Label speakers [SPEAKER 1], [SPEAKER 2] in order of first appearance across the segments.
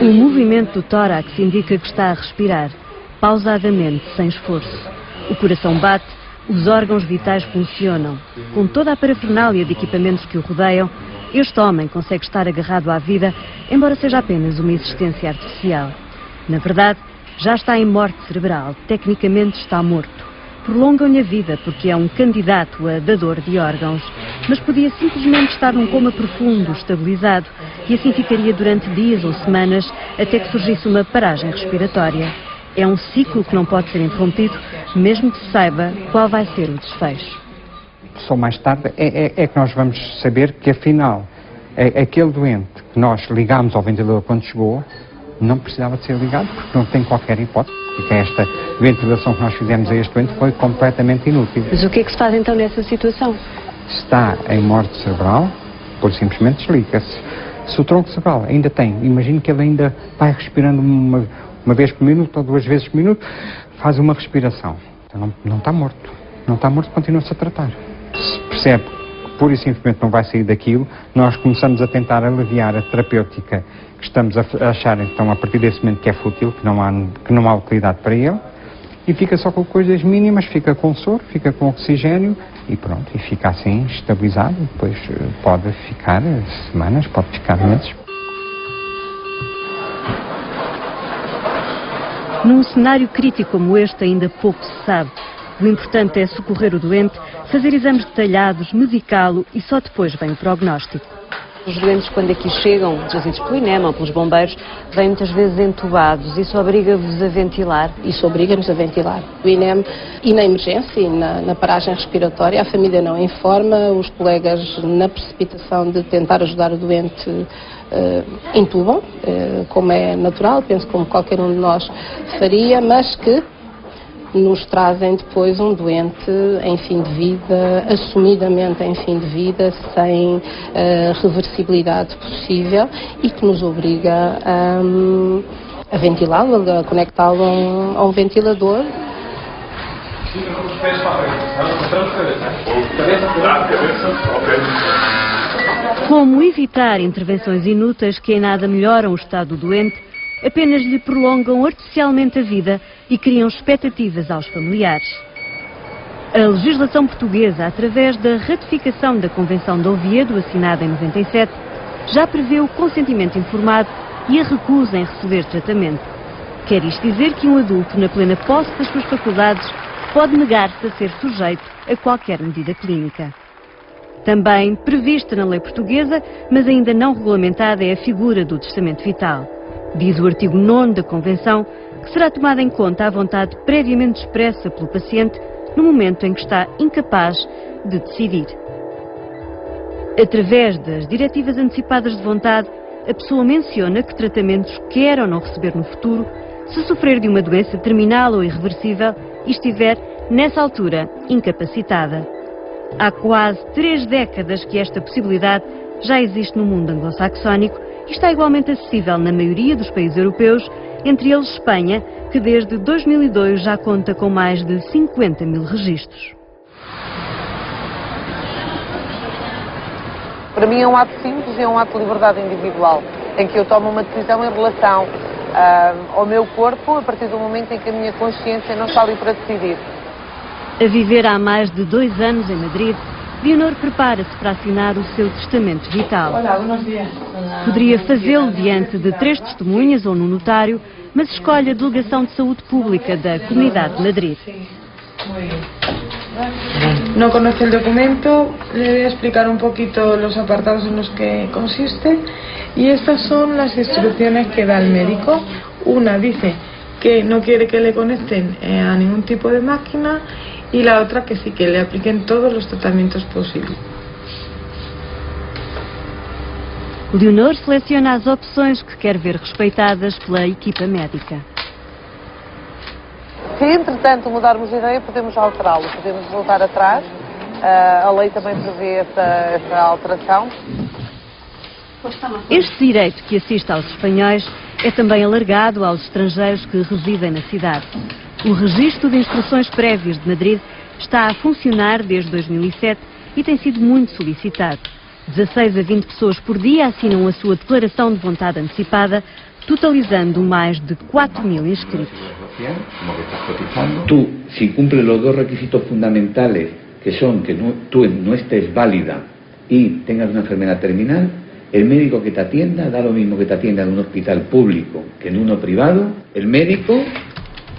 [SPEAKER 1] O movimento do tórax indica que está a respirar, pausadamente, sem esforço. O coração bate, os órgãos vitais funcionam. Com toda a parafernália de equipamentos que o rodeiam, este homem consegue estar agarrado à vida, embora seja apenas uma existência artificial. Na verdade, já está em morte cerebral, tecnicamente está morto. Prolongam-lhe a vida porque é um candidato a dador de órgãos, mas podia simplesmente estar num coma profundo, estabilizado, e assim ficaria durante dias ou semanas até que surgisse uma paragem respiratória. É um ciclo que não pode ser interrompido, mesmo que se saiba qual vai ser o desfecho.
[SPEAKER 2] Só mais tarde é que nós vamos saber que, afinal, aquele doente que nós ligámos ao ventilador quando chegou, não precisava de ser ligado, porque não tem qualquer hipótese, porque esta ventilação que nós fizemos a este doente foi completamente inútil.
[SPEAKER 1] Mas o que é que se faz então nessa situação?
[SPEAKER 2] Está em morte cerebral, por simplesmente desliga-se. Se o tronco cerebral ainda tem, imagino que ele ainda vai respirando uma vez por minuto ou 2 vezes por minuto, faz uma respiração. Então não está morto. Não está morto, continua-se a tratar. Se percebe que pura e simplesmente não vai sair daquilo, nós começamos a tentar aliviar a terapêutica que estamos a achar, então, a partir desse momento que é fútil, que não há utilidade para ele, e fica só com coisas mínimas, fica com soro, fica com oxigênio, e pronto, e fica assim, estabilizado, depois pode ficar semanas, pode ficar meses.
[SPEAKER 1] Num cenário crítico como este, ainda pouco se sabe. O importante é socorrer o doente, fazer exames detalhados, medicá-lo e só depois vem o prognóstico. Os doentes, quando aqui chegam, trazidos pelo INEM ou pelos bombeiros, vêm muitas vezes entubados. Isso obriga-vos a ventilar?
[SPEAKER 3] Isso obriga-nos a ventilar. O INEM, e na emergência, e na paragem respiratória, a família não informa, os colegas, na precipitação de tentar ajudar o doente, intubam, como é natural, penso como qualquer um de nós faria, mas que nos trazem depois um doente em fim de vida, assumidamente em fim de vida, sem reversibilidade possível e que nos obriga a ventilá-lo, a conectá-lo a um ventilador.
[SPEAKER 1] Como evitar intervenções inúteis que em nada melhoram o estado do doente, apenas lhe prolongam artificialmente a vida e criam expectativas aos familiares. A legislação portuguesa, através da ratificação da Convenção de Oviedo, assinada em 97, já prevê o consentimento informado e a recusa em receber tratamento. Quer isto dizer que um adulto, na plena posse das suas faculdades, pode negar-se a ser sujeito a qualquer medida clínica. Também prevista na lei portuguesa, mas ainda não regulamentada, é a figura do testamento vital. Diz o artigo 9º da Convenção que será tomada em conta a vontade previamente expressa pelo paciente no momento em que está incapaz de decidir. Através das diretivas antecipadas de vontade, a pessoa menciona que tratamentos quer ou não receber no futuro se sofrer de uma doença terminal ou irreversível e estiver, nessa altura, incapacitada. Há quase 3 décadas que esta possibilidade já existe no mundo anglo-saxónico e está igualmente acessível na maioria dos países europeus, entre eles Espanha, que desde 2002 já conta com mais de 50 mil registros.
[SPEAKER 4] Para mim é um ato simples e é um ato de liberdade individual, em que eu tomo uma decisão em relação ao meu corpo a partir do momento em que a minha consciência não está ali para decidir.
[SPEAKER 1] A viver há mais de 2 anos em Madrid, Leonor prepara-se para assinar o seu testamento vital.
[SPEAKER 5] Olá, buenos dias.
[SPEAKER 1] Poderia fazê-lo diante de 3 testemunhas ou no notário, mas escolhe a Delegação de Saúde Pública da Comunidade de Madrid.
[SPEAKER 5] No conoce el documento, le voy a explicar un poquito los apartados en los que consiste y estas son las instrucciones que da el médico. Una dice que no quiere que le conecten a ningún tipo de máquina y la otra que sí, que le apliquen todos los tratamientos posibles.
[SPEAKER 1] Leonor seleciona as opções que quer ver respeitadas pela equipa médica.
[SPEAKER 4] Se entretanto mudarmos de ideia, podemos alterá-lo, podemos voltar atrás. A lei também prevê essa alteração.
[SPEAKER 1] Este direito que assiste aos espanhóis é também alargado aos estrangeiros que residem na cidade. O registro de instruções prévias de Madrid está a funcionar desde 2007 e tem sido muito solicitado. 16 a 20 pessoas por dia assinam a sua declaração de vontade antecipada, totalizando mais de 4.000 inscritos.
[SPEAKER 6] Tú, si cumples los dos requisitos fundamentales, que son que tú no estés válida y tengas una enfermedad terminal, el médico que te atienda da lo mismo que te atienda en un hospital público que en uno privado. El médico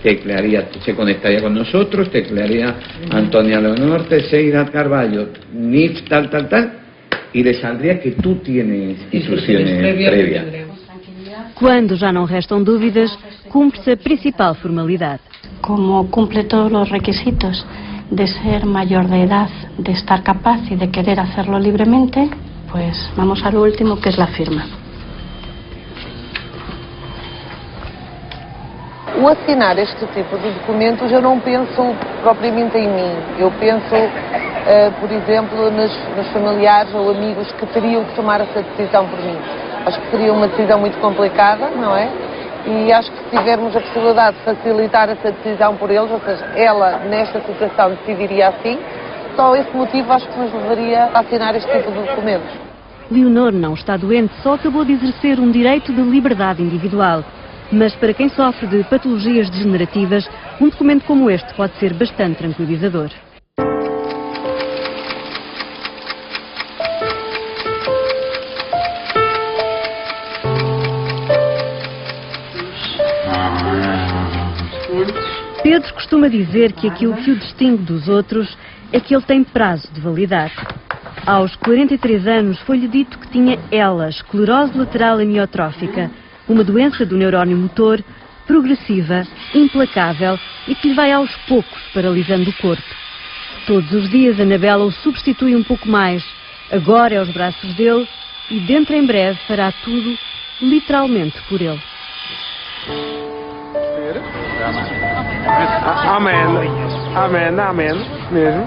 [SPEAKER 6] se conectaría con nosotros, teclearía Antonia Leonor, Teixeira Carballo, NIF, tal, y le saldría que tú tienes instrucciones previas.
[SPEAKER 1] Quando já não restam dúvidas, cumpre-se a principal formalidade.
[SPEAKER 7] Como cumple todos los requisitos de ser mayor de edad, de estar capaz y de querer hacerlo libremente, pues vamos a lo último, que es la firma.
[SPEAKER 4] O assinar este tipo de documentos, eu não penso propriamente em mim. Eu penso, por exemplo, nos familiares ou amigos que teriam que tomar essa decisão por mim. Acho que seria uma decisão muito complicada, não é? E acho que se tivermos a possibilidade de facilitar essa decisão por eles, ou seja, ela nesta situação decidiria assim, só esse motivo acho que nos levaria a assinar este tipo de documentos.
[SPEAKER 1] Leonor não está doente, só acabou de exercer um direito de liberdade individual. Mas para quem sofre de patologias degenerativas, um documento como este pode ser bastante tranquilizador. Pedro costuma dizer que aquilo que o distingue dos outros é que ele tem prazo de validade. Aos 43 anos foi-lhe dito que tinha ELA, esclerose lateral amiotrófica, uma doença do neurónio motor, progressiva, implacável e que lhe vai aos poucos paralisando o corpo. Todos os dias Anabela o substitui um pouco mais. Agora é aos braços dele e dentro em breve fará tudo, literalmente, por ele.
[SPEAKER 8] Amém. Amém, amém. Mesmo.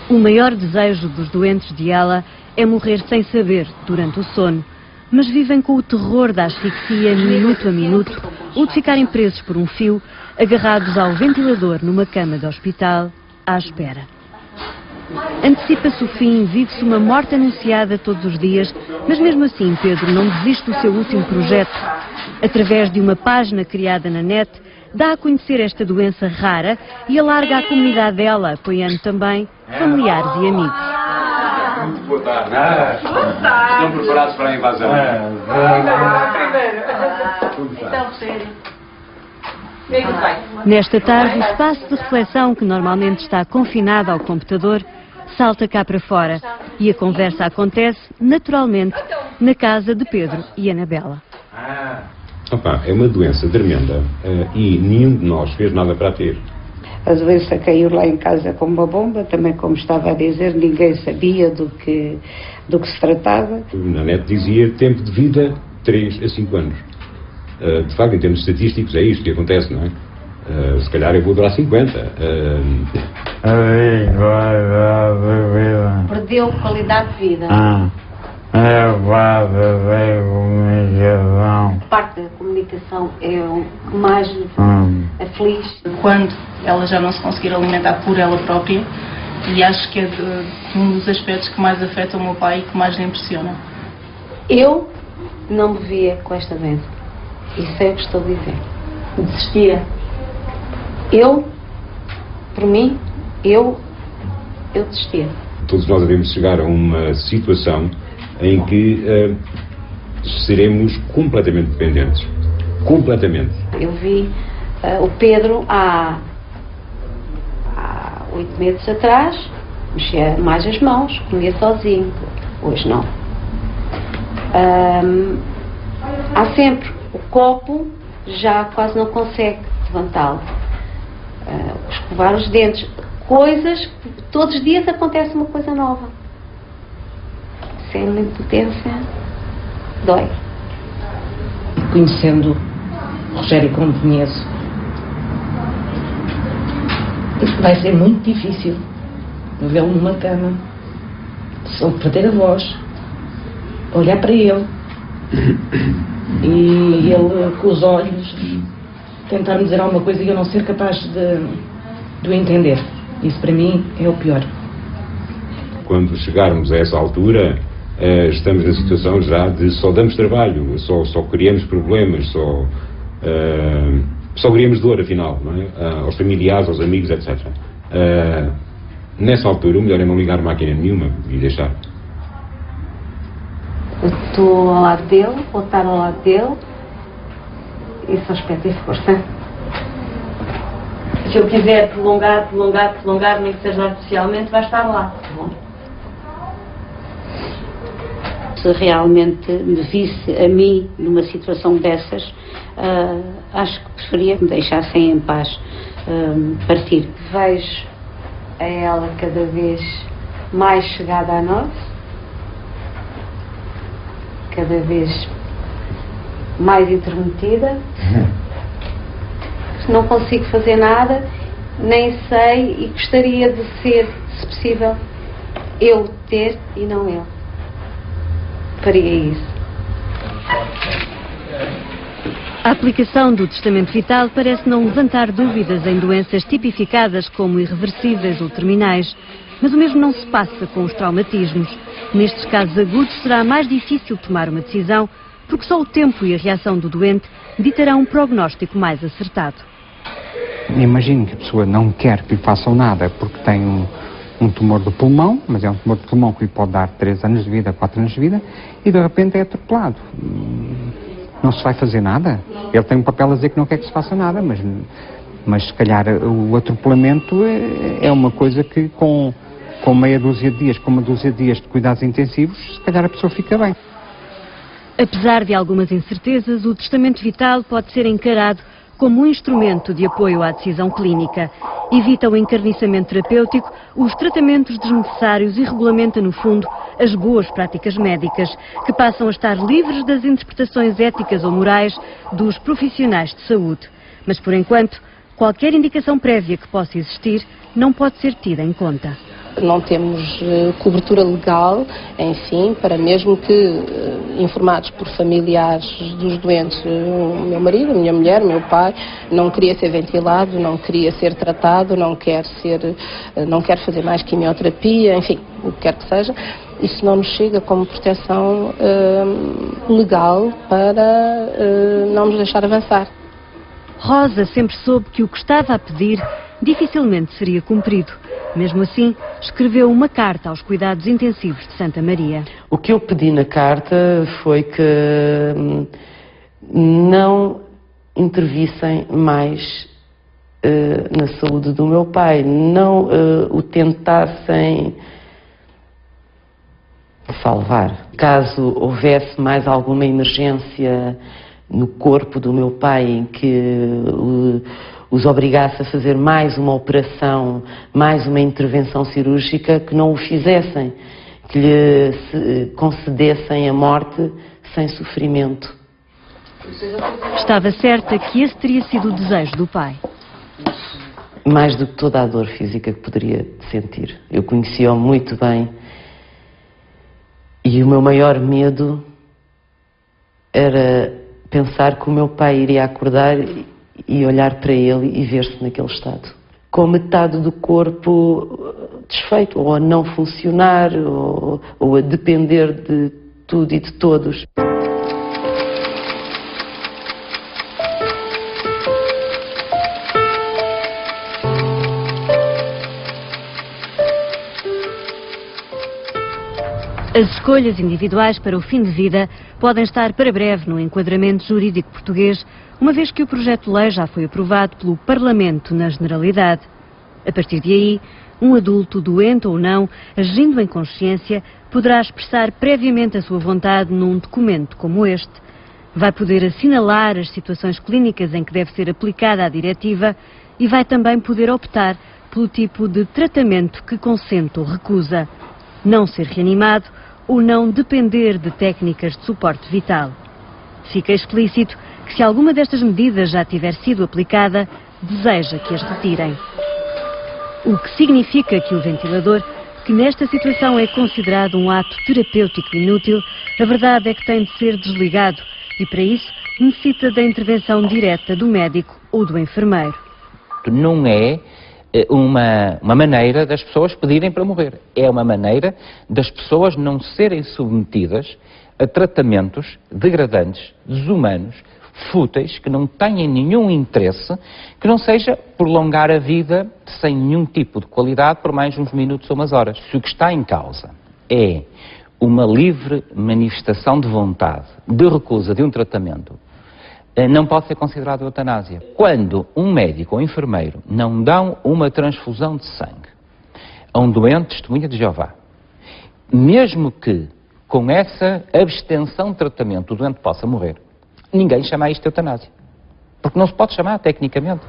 [SPEAKER 1] O maior desejo dos doentes de ELA é morrer sem saber durante o sono, mas vivem com o terror da asfixia minuto a minuto ou de ficarem presos por um fio, agarrados ao ventilador numa cama de hospital, à espera. Antecipa-se o fim, vive-se uma morte anunciada todos os dias, mas mesmo assim Pedro não desiste do seu último projeto. Através de uma página criada na net, dá a conhecer esta doença rara e alarga a comunidade dela, apoiando também familiares e amigos.
[SPEAKER 9] Muito boa tarde. Estão preparados para a invasão?
[SPEAKER 1] Nesta tarde, o espaço de reflexão, que normalmente está confinado ao computador, salta cá para fora e a conversa acontece, naturalmente, na casa de Pedro e Anabela.
[SPEAKER 10] Opa, é uma doença tremenda e nenhum de nós fez nada para a ter.
[SPEAKER 11] A doença caiu lá em casa como uma bomba, também como estava a dizer, ninguém sabia do que se tratava.
[SPEAKER 10] Na net dizia tempo de vida 3 a 5 anos. De facto, em termos estatísticos, é isto que acontece, não é? Se calhar eu vou durar 50.
[SPEAKER 7] Perdeu qualidade de vida. A parte da comunicação é o que mais aflige.
[SPEAKER 12] Quando ela já não se conseguir alimentar por ela própria, e acho que é um dos aspectos que mais afeta o meu pai e que mais lhe impressiona.
[SPEAKER 7] Eu não me via com esta doença, e sei o que estou a dizer. Desistia. Eu, por mim, eu desistia.
[SPEAKER 10] Todos nós devemos chegar a uma situação em que seremos completamente dependentes. Completamente.
[SPEAKER 7] Eu vi o Pedro há 8 meses atrás, mexia mais as mãos, comia sozinho. Hoje não. Há sempre o copo, já quase não consegue levantá-lo. Escovar os dentes. Coisas, todos os dias acontece uma coisa nova. Sem uma impotência, dói.
[SPEAKER 13] Conhecendo Rogério como conheço, vai ser muito difícil vê-lo numa cama, só perder a voz, olhar para ele e ele com os olhos tentar me dizer alguma coisa e eu não ser capaz de o entender. Isso para mim é o pior.
[SPEAKER 10] Quando chegarmos a essa altura, estamos na situação já de só damos trabalho, só criamos problemas, só criamos dor, afinal, não é? Aos familiares, aos amigos, etc. Nessa altura, o melhor é não ligar máquina nenhuma e deixar.
[SPEAKER 7] Eu estou ao lado dele, vou estar ao lado dele e só espero ter força. Se eu quiser prolongar, nem que seja artificialmente, vai estar lá.
[SPEAKER 11] Se realmente me visse a mim numa situação dessas, acho que preferia que me deixassem em paz partir.
[SPEAKER 7] Vejo a ela cada vez mais chegada a nós, cada vez mais interrompida. Não consigo fazer nada, nem sei, e gostaria de ser, se possível, eu ter e não ele. Faria isso.
[SPEAKER 1] A aplicação do testamento vital parece não levantar dúvidas em doenças tipificadas como irreversíveis ou terminais, mas o mesmo não se passa com os traumatismos. Nestes casos agudos será mais difícil tomar uma decisão, porque só o tempo e a reação do doente ditarão um prognóstico mais acertado.
[SPEAKER 2] Imagino que a pessoa não quer que lhe façam nada porque tem um tumor do pulmão, mas é um tumor de pulmão que lhe pode dar 3 anos de vida, 4 anos de vida, e de repente é atropelado. Não se vai fazer nada. Ele tem um papel a dizer que não quer que se faça nada, mas se calhar o atropelamento é uma coisa que com meia dúzia de dias, com uma dúzia de dias de cuidados intensivos, se calhar a pessoa fica bem.
[SPEAKER 1] Apesar de algumas incertezas, o testamento vital pode ser encarado como um instrumento de apoio à decisão clínica. Evita o encarniçamento terapêutico, os tratamentos desnecessários e regulamenta, no fundo, as boas práticas médicas, que passam a estar livres das interpretações éticas ou morais dos profissionais de saúde. Mas, por enquanto, qualquer indicação prévia que possa existir não pode ser tida em conta.
[SPEAKER 3] Não temos cobertura legal, enfim, para mesmo que informados por familiares dos doentes, o meu marido, a minha mulher, o meu pai, não queria ser ventilado, não queria ser tratado, não quer fazer mais quimioterapia, enfim, o que quer que seja, isso não nos chega como proteção legal para não nos deixar avançar.
[SPEAKER 1] Rosa sempre soube que o que estava a pedir dificilmente seria cumprido. Mesmo assim, escreveu uma carta aos cuidados intensivos de Santa Maria.
[SPEAKER 14] O que eu pedi na carta foi que não intervissem mais na saúde do meu pai, não o tentassem salvar. Caso houvesse mais alguma emergência no corpo do meu pai em que os obrigasse a fazer mais uma operação, mais uma intervenção cirúrgica, que não o fizessem, que lhe concedessem a morte sem sofrimento.
[SPEAKER 1] Estava certa que esse teria sido o desejo do pai.
[SPEAKER 14] Mais do que toda a dor física que poderia sentir. Eu conhecia-o muito bem e o meu maior medo era pensar que o meu pai iria acordar e olhar para ele e ver-se naquele estado. Com metade do corpo desfeito, ou a não funcionar, ou a depender de tudo e de todos.
[SPEAKER 1] As escolhas individuais para o fim de vida podem estar para breve no enquadramento jurídico português, uma vez que o projeto de lei já foi aprovado pelo Parlamento na Generalidade. A partir de aí, um adulto, doente ou não, agindo em consciência, poderá expressar previamente a sua vontade num documento como este. Vai poder assinalar as situações clínicas em que deve ser aplicada a diretiva e vai também poder optar pelo tipo de tratamento que consente ou recusa. Não ser reanimado ou não depender de técnicas de suporte vital. Fica explícito que se alguma destas medidas já tiver sido aplicada, deseja que as retirem. O que significa que o ventilador, que nesta situação é considerado um ato terapêutico inútil, a verdade é que tem de ser desligado e, para isso, necessita da intervenção direta do médico ou do enfermeiro.
[SPEAKER 15] Não é uma maneira das pessoas pedirem para morrer. É uma maneira das pessoas não serem submetidas a tratamentos degradantes, desumanos, fúteis, que não têm nenhum interesse, que não seja prolongar a vida sem nenhum tipo de qualidade por mais uns minutos ou umas horas. Se o que está em causa é uma livre manifestação de vontade, de recusa de um tratamento, não pode ser considerado eutanásia. Quando um médico ou enfermeiro não dão uma transfusão de sangue a um doente testemunha de Jeová, mesmo que com essa abstenção de tratamento o doente possa morrer, ninguém chama isto de eutanásia. Porque não se pode chamar tecnicamente.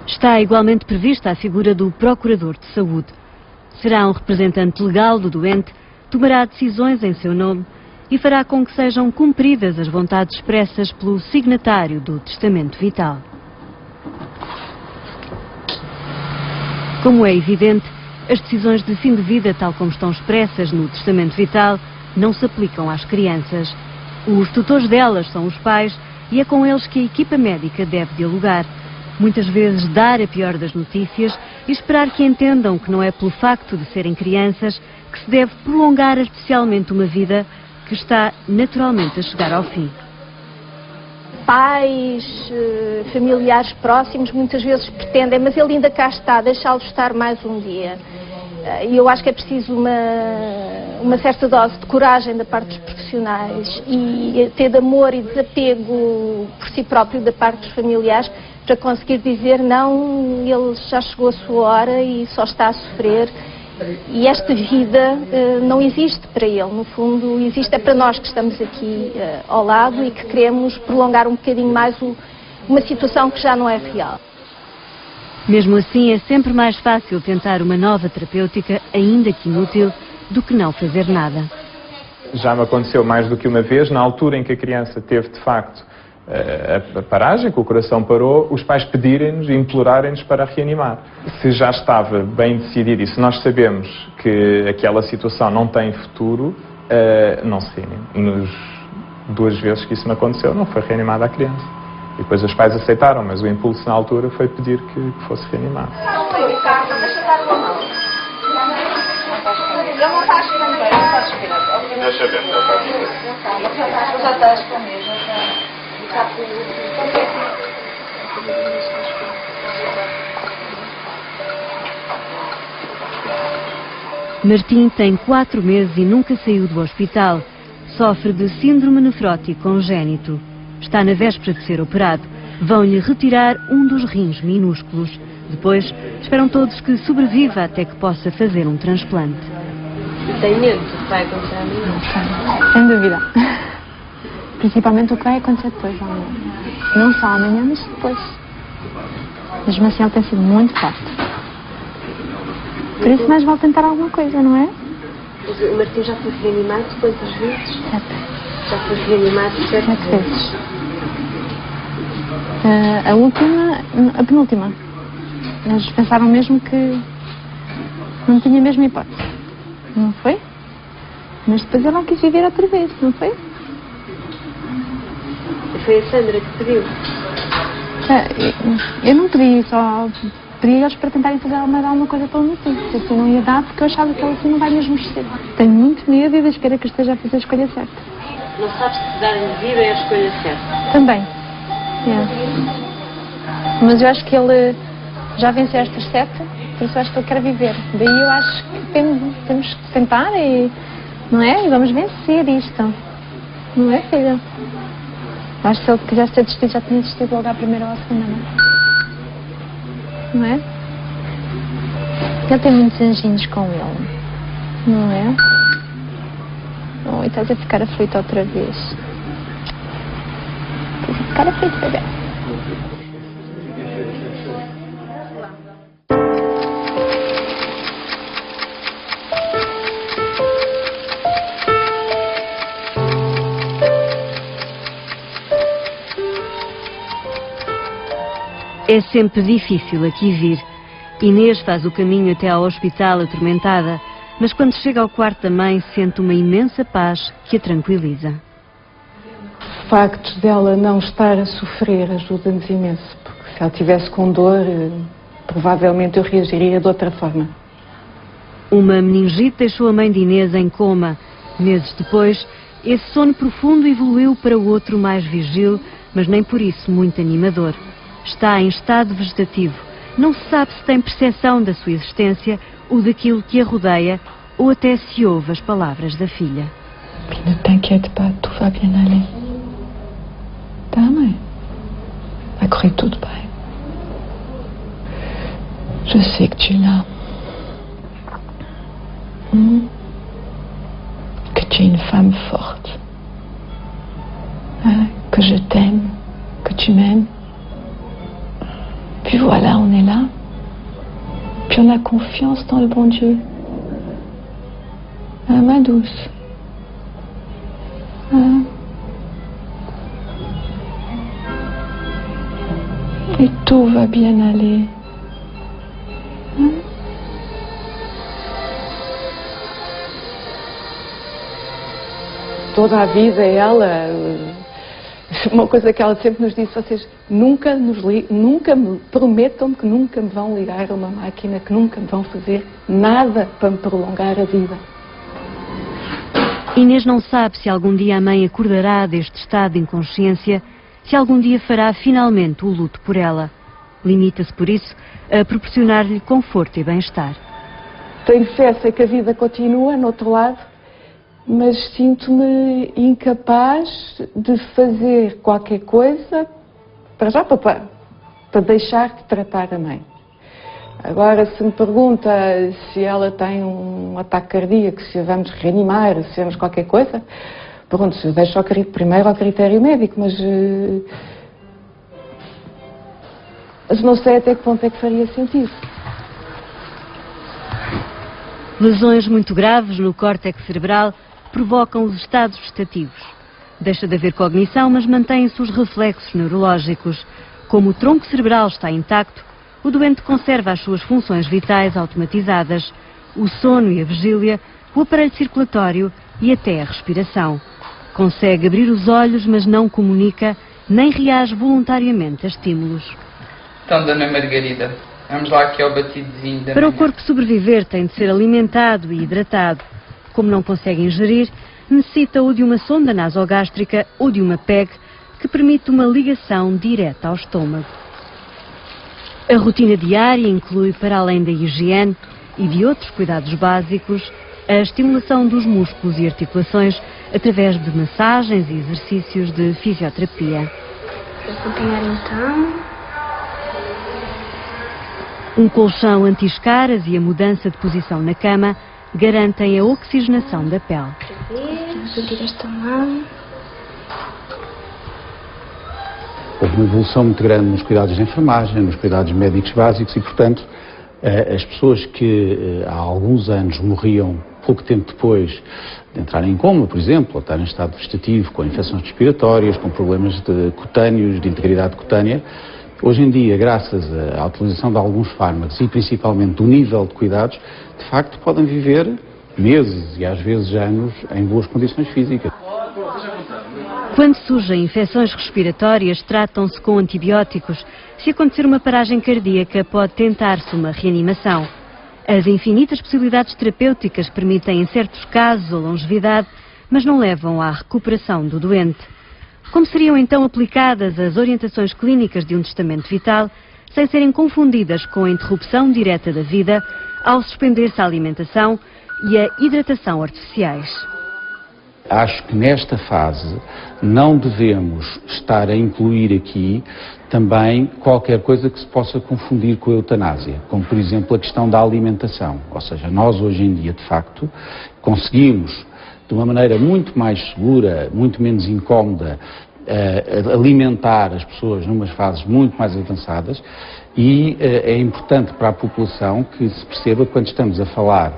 [SPEAKER 1] Está igualmente prevista a figura do Procurador de Saúde. Será um representante legal do doente, tomará decisões em seu nome e fará com que sejam cumpridas as vontades expressas pelo signatário do testamento vital. Como é evidente, as decisões de fim de vida, tal como estão expressas no testamento vital, não se aplicam às crianças. Os tutores delas são os pais e é com eles que a equipa médica deve dialogar. Muitas vezes dar a pior das notícias e esperar que entendam que não é pelo facto de serem crianças que se deve prolongar artificialmente uma vida que está naturalmente a chegar ao fim.
[SPEAKER 16] Pais, familiares próximos muitas vezes pretendem, mas ele ainda cá está, deixá-lo estar mais um dia. E eu acho que é preciso uma certa dose de coragem da parte dos profissionais e ter de amor e desapego por si próprio da parte dos familiares para conseguir dizer não, ele já chegou a sua hora e só está a sofrer. E esta vida não existe para ele, no fundo existe é para nós que estamos aqui ao lado e que queremos prolongar um bocadinho mais uma situação que já não é real.
[SPEAKER 1] Mesmo assim, é sempre mais fácil tentar uma nova terapêutica, ainda que inútil, do que não fazer nada.
[SPEAKER 17] Já me aconteceu mais do que uma vez, na altura em que a criança teve de facto a paragem, que o coração parou, os pais pedirem-nos e implorarem-nos para reanimar. Se já estava bem decidido e se nós sabemos que aquela situação não tem futuro, não se reanima. E nas 2 vezes que isso me aconteceu, não foi reanimada a criança. E depois os pais aceitaram, mas o impulso na altura foi pedir que fosse reanimado.
[SPEAKER 16] Não foi o caso, deixa dar uma mão. Ele não está a respirar bem, não está a respirar.
[SPEAKER 9] Deixa ver, não está a respirar.
[SPEAKER 16] Já está a esconder, já está.
[SPEAKER 1] Martim tem 4 meses e nunca saiu do hospital. Sofre de síndrome nefrótico congénito. Está na véspera de ser operado. Vão-lhe retirar um dos rins minúsculos. Depois, esperam todos que sobreviva até que possa fazer um transplante.
[SPEAKER 16] Tem medo do que vai acontecer amanhã?
[SPEAKER 18] Sem dúvida. Principalmente o que vai acontecer depois de amanhã. Não só amanhã, mas depois. Mesmo assim, ele tem sido muito forte. Por isso, mais vale tentar alguma coisa, não é?
[SPEAKER 16] O Martim já foi reanimado quantas vezes?
[SPEAKER 18] 7.
[SPEAKER 16] Já foi reanimado 7
[SPEAKER 18] vezes. A penúltima. Eles pensaram mesmo que não tinha mesmo hipótese. Não foi? Mas depois ele não quis viver outra vez, não foi?
[SPEAKER 16] Foi a Sandra que pediu?
[SPEAKER 18] Eu não pedi, só pedi eles para tentarem fazer alguma coisa pelo motivo. Se assim não ia dar, porque eu achava que ele assim não vai mesmo mexer. Tenho muito medo e espero que esteja a fazer a escolha certa.
[SPEAKER 16] Não sabes se dar vida é a escolha certa?
[SPEAKER 18] Também. Mas eu acho que ele já venceu estas 7, por isso eu acho que ele quer viver. Daí eu acho que temos que tentar e, não é? E vamos vencer isto. Não é, filha? Eu acho que se ele quisesse ter desistido, já tinha desistido logo à primeira ou à segunda, não é? Ele tem muitos anjinhos com ele, não é? Oh, e estás a ficar aflito outra vez. Estás a ficar aflito, bebê.
[SPEAKER 1] É sempre difícil aqui vir. Inês faz o caminho até ao hospital atormentada, mas quando chega ao quarto da mãe sente uma imensa paz que a tranquiliza.
[SPEAKER 19] O facto dela não estar a sofrer ajuda-nos imenso, porque se ela estivesse com dor, provavelmente eu reagiria de outra forma.
[SPEAKER 1] Uma meningite deixou a mãe de Inês em coma. Meses depois, esse sono profundo evoluiu para o outro mais vigil, mas nem por isso muito animador. Está em estado vegetativo. Não se sabe se tem percepção da sua existência ou daquilo que a rodeia, ou até se ouve as palavras da filha.
[SPEAKER 19] Ne t'inquiète pas, tout va bien aller. Tá, mãe? Vai correr tudo bem. Je sais que tu es là. Que tu es une femme forte. Que je t'aime, que tu m'aimes. Puis voilà, on est là. Puis on a confiance dans le bon Dieu. Ma douce. Et tout va bien aller. Toda a vida ela, uma coisa que ela sempre nos disse, vocês nunca me prometam que nunca me vão ligar a uma máquina, que nunca me vão fazer nada para me prolongar a vida.
[SPEAKER 1] Inês não sabe se algum dia a mãe acordará deste estado de inconsciência, se algum dia fará finalmente o luto por ela. Limita-se, por isso, a proporcionar-lhe conforto e bem-estar.
[SPEAKER 19] Tenho fé, sei que a vida continua no outro lado, mas sinto-me incapaz de fazer qualquer coisa para deixar de tratar a mãe. Agora, se me pergunta se ela tem um ataque cardíaco, se a vamos reanimar, se vamos qualquer coisa, pronto, eu deixo primeiro ao critério médico, mas não sei até que ponto é que faria sentido.
[SPEAKER 1] Lesões muito graves no córtex cerebral provocam os estados vegetativos. Deixa de haver cognição, mas mantêm-se os reflexos neurológicos. Como o tronco cerebral está intacto, o doente conserva as suas funções vitais automatizadas, o sono e a vigília, o aparelho circulatório e até a respiração. Consegue abrir os olhos, mas não comunica, nem reage voluntariamente a estímulos.
[SPEAKER 20] Então, Dona Margarida, vamos lá que é o batidozinho da
[SPEAKER 1] Para
[SPEAKER 20] manhã.
[SPEAKER 1] o corpo sobreviver tem de ser alimentado e hidratado. Como não consegue ingerir, necessita ou de uma sonda nasogástrica ou de uma PEG que permite uma ligação direta ao estômago. A rotina diária inclui, para além da higiene e de outros cuidados básicos, a estimulação dos músculos e articulações através de massagens e exercícios de fisioterapia.
[SPEAKER 21] Vou acompanhar então.
[SPEAKER 1] Um colchão anti-escaras e a mudança de posição na cama garantem a oxigenação da pele.
[SPEAKER 21] Vamos abrir esta mão.
[SPEAKER 22] Houve uma evolução muito grande nos cuidados de enfermagem, nos cuidados médicos básicos e, portanto, as pessoas que há alguns anos morriam pouco tempo depois de entrarem em coma, por exemplo, ou estarem em estado vegetativo, com infecções respiratórias, com problemas cutâneos, de integridade cutânea, hoje em dia, graças à utilização de alguns fármacos e principalmente do nível de cuidados, de facto podem viver meses e às vezes anos em boas condições físicas.
[SPEAKER 1] Quando surgem infecções respiratórias, tratam-se com antibióticos. Se acontecer uma paragem cardíaca, pode tentar-se uma reanimação. As infinitas possibilidades terapêuticas permitem, em certos casos, a longevidade, mas não levam à recuperação do doente. Como seriam então aplicadas as orientações clínicas de um testamento vital, sem serem confundidas com a interrupção direta da vida, ao suspender-se a alimentação e a hidratação artificiais?
[SPEAKER 22] Acho que nesta fase não devemos estar a incluir aqui também qualquer coisa que se possa confundir com a eutanásia, como por exemplo a questão da alimentação. Ou seja, nós hoje em dia, de facto, conseguimos de uma maneira muito mais segura, muito menos incómoda, alimentar as pessoas numas fases muito mais avançadas e é importante para a população que se perceba que quando estamos a falar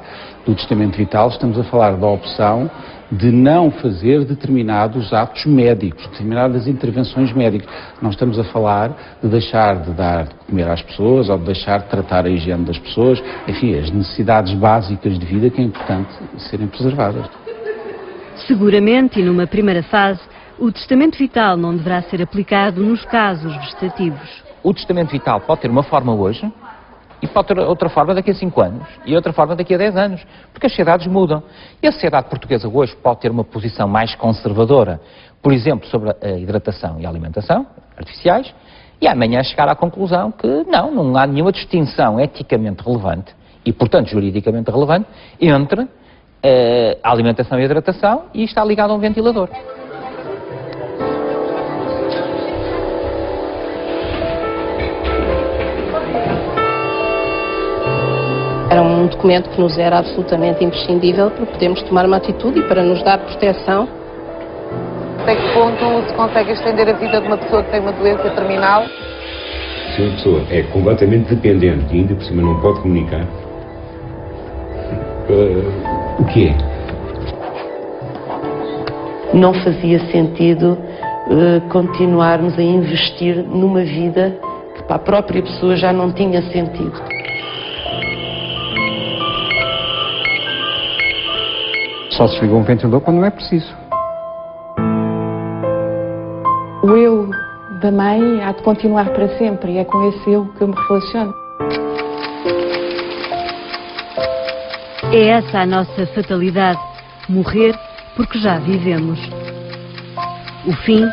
[SPEAKER 22] do testamento vital, estamos a falar da opção de não fazer determinados atos médicos, determinadas intervenções médicas. Não estamos a falar de deixar de dar de comer às pessoas ou de deixar de tratar a higiene das pessoas, enfim, as necessidades básicas de vida que é importante serem preservadas.
[SPEAKER 1] Seguramente, e numa primeira fase, o testamento vital não deverá ser aplicado nos casos vegetativos.
[SPEAKER 15] O testamento vital pode ter uma forma hoje e pode ter outra forma daqui a 5 anos e outra forma daqui a 10 anos, porque as sociedades mudam. E a sociedade portuguesa hoje pode ter uma posição mais conservadora, por exemplo, sobre a hidratação e a alimentação artificiais, e amanhã chegar à conclusão que não há nenhuma distinção eticamente relevante e, portanto, juridicamente relevante entre a alimentação e a hidratação e está ligado a um ventilador.
[SPEAKER 3] Era um documento que nos era absolutamente imprescindível para podermos tomar uma atitude e para nos dar proteção.
[SPEAKER 4] Até que ponto se consegue estender a vida de uma pessoa que tem uma doença terminal?
[SPEAKER 10] Se uma pessoa é completamente dependente e ainda por cima não pode comunicar, o que é?
[SPEAKER 14] Não fazia sentido continuarmos a investir numa vida que para a própria pessoa já não tinha sentido.
[SPEAKER 2] Só se desliga um ventilador quando não é preciso.
[SPEAKER 19] O eu da mãe há de continuar para sempre e é com esse eu que eu me relaciono.
[SPEAKER 1] É essa a nossa fatalidade, morrer porque já vivemos. O fim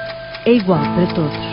[SPEAKER 1] é igual para todos.